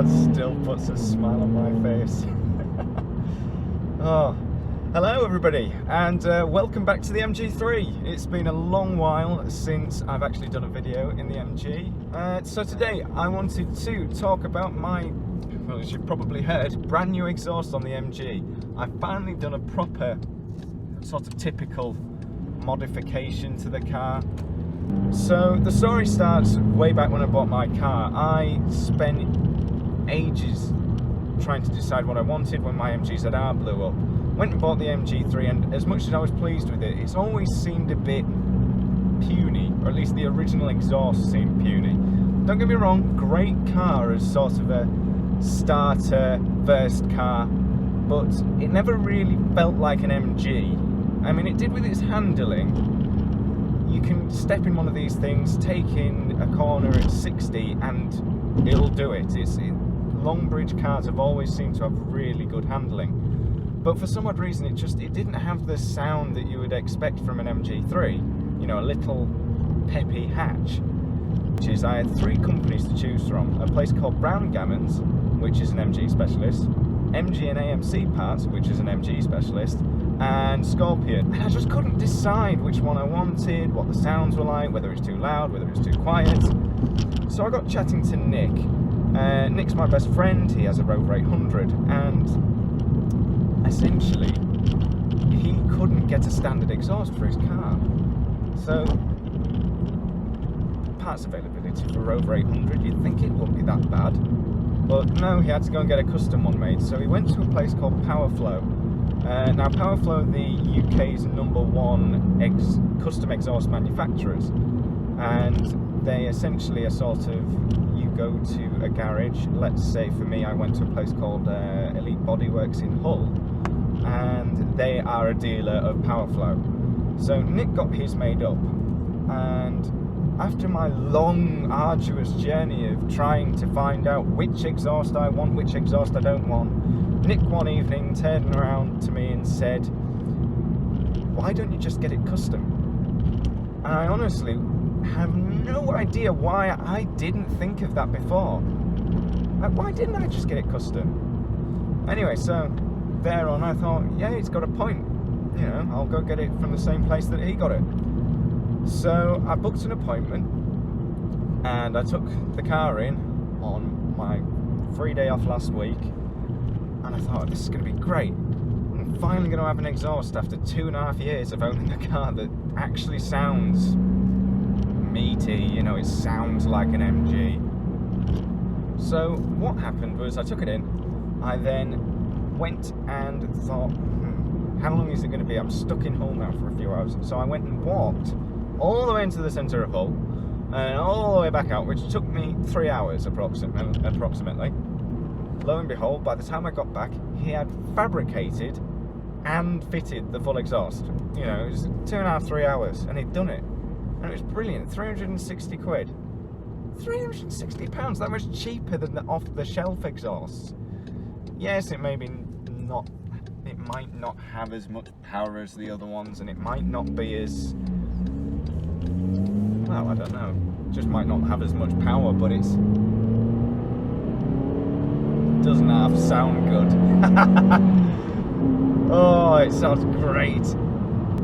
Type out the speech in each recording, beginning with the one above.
that still puts a smile on my face. Oh, hello everybody, and welcome back to the MG3. It's been a long while since I've actually done a video in the MG. So today I wanted to talk about my, well, as you've probably heard, brand new exhaust on the MG. I've finally done a proper, sort of typical modification to the car. So the story starts way back when I bought my car. I spent ages trying to decide what I wanted when my MG3 blew up. Went and bought the MG3, and as much as I was pleased with it, it's always seemed a bit puny, or at least the original exhaust seemed puny. Don't get me wrong, great car as sort of a starter first car, but it never really felt like an MG. I mean, it did with its handling. You can step in one of these things, take in a corner at 60 and it'll do it. Long bridge cars have always seemed to have really good handling. But for some odd reason it didn't have the sound that you would expect from an MG3. You know, a little peppy hatch. Which is, I had three companies to choose from. A place called Brown Gammons, which is an MG specialist, MG and AMC Parts, which is an MG specialist, and Scorpion. And I just couldn't decide which one I wanted, what the sounds were like, whether it's too loud, whether it's too quiet. So I got chatting to Nick. Nick's my best friend, he has a Rover 800, and essentially he couldn't get a standard exhaust for his car. So parts availability for Rover 800, you'd think it wouldn't be that bad, but no, he had to go and get a custom one made. So he went to a place called Powerflow. Now Powerflow are the UK's #1 custom exhaust manufacturers, and they essentially are sort of, you go to a garage, let's say for me I went to a place called Elite Bodyworks in Hull, and they are a dealer of Powerflow. So Nick got his made up, and after my long arduous journey of trying to find out which exhaust I want, which exhaust I don't want, Nick one evening turned around to me and said, "Why don't you just get it custom?" And I honestly have no idea why I didn't think of that before. Like, why didn't I just get it custom? Anyway, so there on I thought, yeah, he's got a point. You know, I'll go get it from the same place that he got it. So I booked an appointment and I took the car in on my free day off last week, and I thought, this is going to be great. I'm finally going to have an exhaust after 2.5 years of owning a car that actually sounds meaty, you know, it sounds like an MG. So what happened was I took it in, I then went and thought, how long is it going to be? I'm stuck in Hull now for a few hours. So I went and walked all the way into the centre of Hull and all the way back out, which took me 3 hours approximately. Lo and behold, by the time I got back, he had fabricated and fitted the full exhaust. You know, it was 2.5, 3 hours, and he'd done it. And it was brilliant. 360 quid. 360 pounds, that was cheaper than the off-the-shelf exhausts. Yes, it might not have as much power as the other ones, and it might not be as, well, I don't know, just might not have as much power, but it doesn't half sound good. Oh, it sounds great.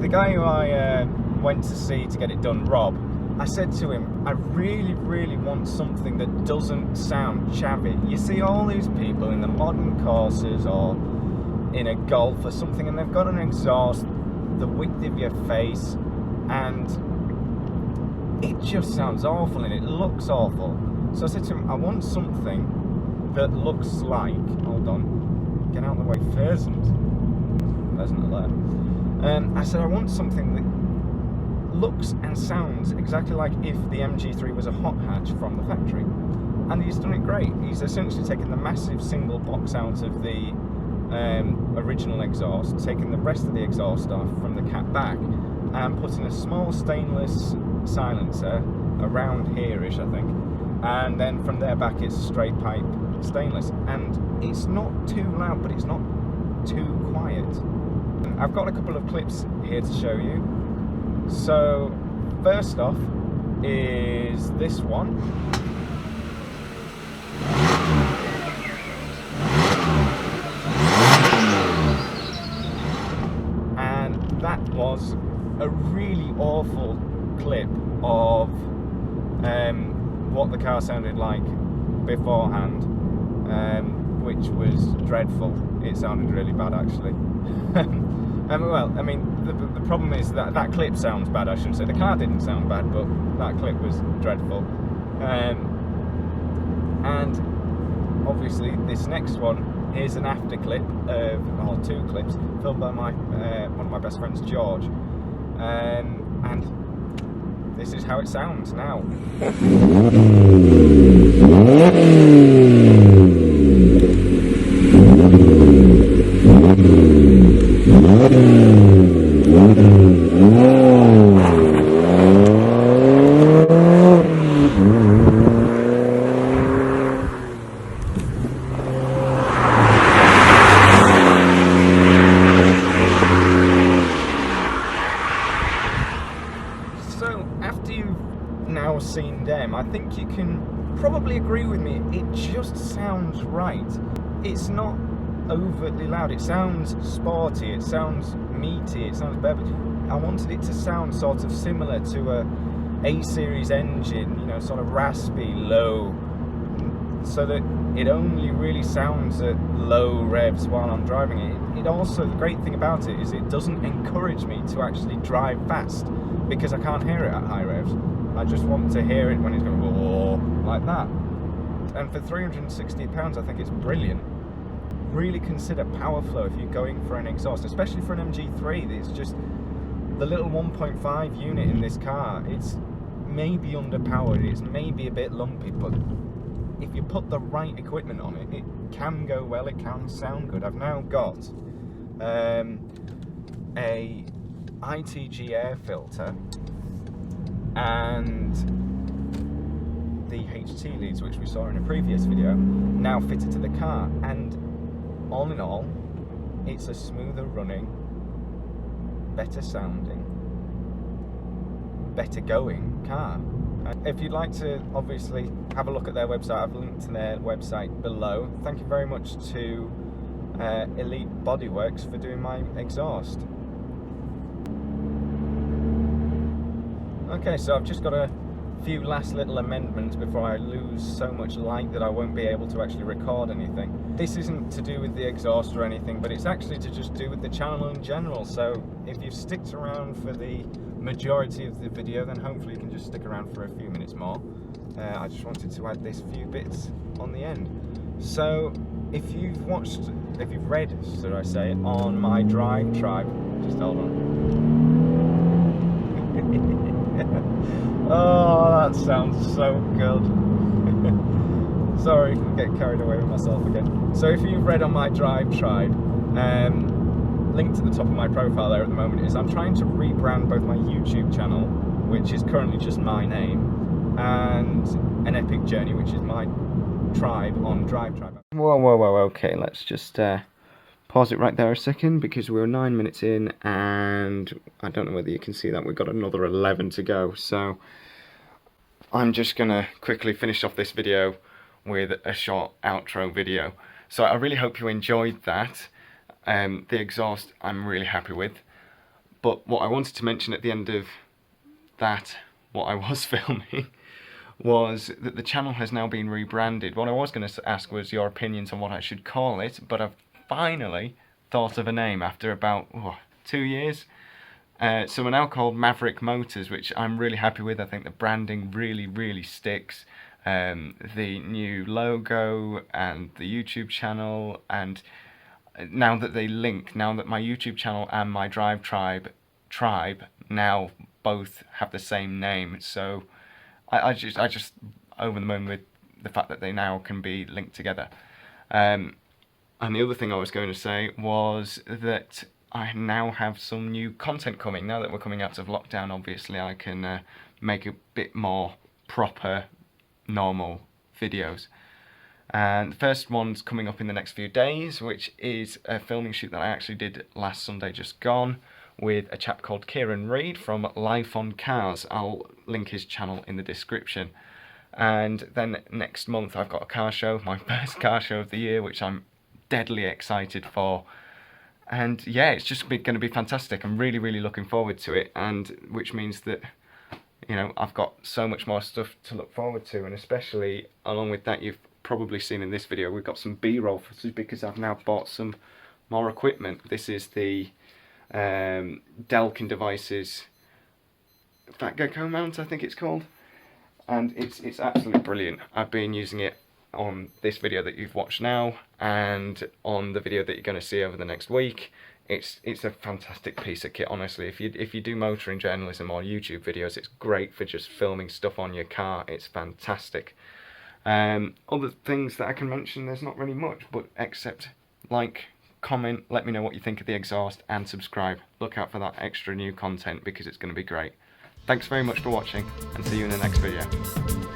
The guy who I went to see to get it done, Rob, I said to him, I really, really want something that doesn't sound chavvy. You see all these people in the modern Corsas or in a Golf or something, and they've got an exhaust the width of your face, and it just sounds awful and it looks awful. So I said to him, I want something that looks like, hold on, get out of the way, pheasant alert. I said, I want something that looks and sounds exactly like if the MG3 was a hot hatch from the factory. And he's done it great. He's essentially taken the massive single box out of the original exhaust, taken the rest of the exhaust off from the cap back, and put in a small stainless silencer around here-ish, I think. And then from there back it's straight pipe stainless, and it's not too loud, but it's not too quiet. I've got a couple of clips here to show you. So first off is this one. that was a really awful clip of what the car sounded like beforehand, which was dreadful. It sounded really bad, actually. Well, I mean, the problem is that that clip sounds bad. I shouldn't say the car didn't sound bad, but that clip was dreadful. And obviously, this next one is an after clip of, or two clips, filmed by one of my best friends, George. And this is how it sounds now. So, after you've now seen them, I think you can probably agree with me, it just sounds right. It's not overtly loud, it sounds sporty, it sounds meaty, it sounds better. I wanted it to sound sort of similar to a A-series engine, you know, sort of raspy, low, so that it only really sounds at low revs while I'm driving it. It also, the great thing about it is it doesn't encourage me to actually drive fast, because I can't hear it at high revs. I just want to hear it when it's going like that. And for £360, I think it's brilliant. Really consider Powerflow if you're going for an exhaust, especially for an MG3. It's just the little 1.5 unit in this car. It's maybe underpowered, it's maybe a bit lumpy, but if you put the right equipment on it, it can go well, it can sound good. I've now got a ITG air filter and the HT leads, which we saw in a previous video, now fitted to the car, and all in all, it's a smoother running, better sounding, better going car. If you'd like to obviously have a look at their website, I've linked to their website below. Thank you very much to Elite Bodyworks for doing my exhaust. Okay, so I've just got a few last little amendments before I lose so much light that I won't be able to actually record anything. This isn't to do with the exhaust or anything, but it's actually to just do with the channel in general. So if you've sticked around for the majority of the video, then hopefully you can just stick around for a few minutes more. I just wanted to add this few bits on the end. So if you've read, should I say, on my Drive Tribe, just hold on. Oh, that sounds so good. Sorry, I'm getting carried away with myself again. So if you've read on my Drive Tribe, linked to the top of my profile there at the moment is I'm trying to rebrand both my YouTube channel, which is currently just my name, and an epic journey, which is my tribe on Drive Tribe. Whoa, okay, let's just pause it right there a second, because we're 9 minutes in and I don't know whether you can see that we've got another 11 to go. So I'm just gonna quickly finish off this video with a short outro video. So I really hope you enjoyed that. The exhaust I'm really happy with, but what I wanted to mention at the end of that, what I was filming, was that the channel has now been rebranded. What I was going to ask was your opinions on what I should call it, but I've finally thought of a name after about 2 years. So we're now called Maverick Motors, which I'm really happy with. I think the branding really sticks. The new logo and the YouTube channel, and now that they link, now that my YouTube channel and my Drive Tribe now both have the same name, so I just over the moon with the fact that they now can be linked together. And the other thing I was going to say was that I now have some new content coming. Now that we're coming out of lockdown, obviously I can make a bit more proper, normal videos. And the first one's coming up in the next few days, which is a filming shoot that I actually did last Sunday just gone with a chap called Kieran Reid from Life on Cars. I'll link his channel in the description. And then next month I've got a car show, my first car show of the year, which I'm deadly excited for. And yeah, it's just going to be fantastic. I'm really, really looking forward to it, and which means that, you know, I've got so much more stuff to look forward to, and especially along with that, you've probably seen in this video, we've got some B-roll footage because I've now bought some more equipment. This is the Delkin Devices Fat Gecko mount, I think it's called, and it's absolutely brilliant. I've been using it on this video that you've watched now, and on the video that you're going to see over the next week. It's a fantastic piece of kit, honestly. If you do motoring journalism or YouTube videos, it's great for just filming stuff on your car. It's fantastic. Other things that I can mention, there's not really much, but except like, comment, let me know what you think of the exhaust, and subscribe. Look out for that extra new content because it's going to be great. Thanks very much for watching, and see you in the next video.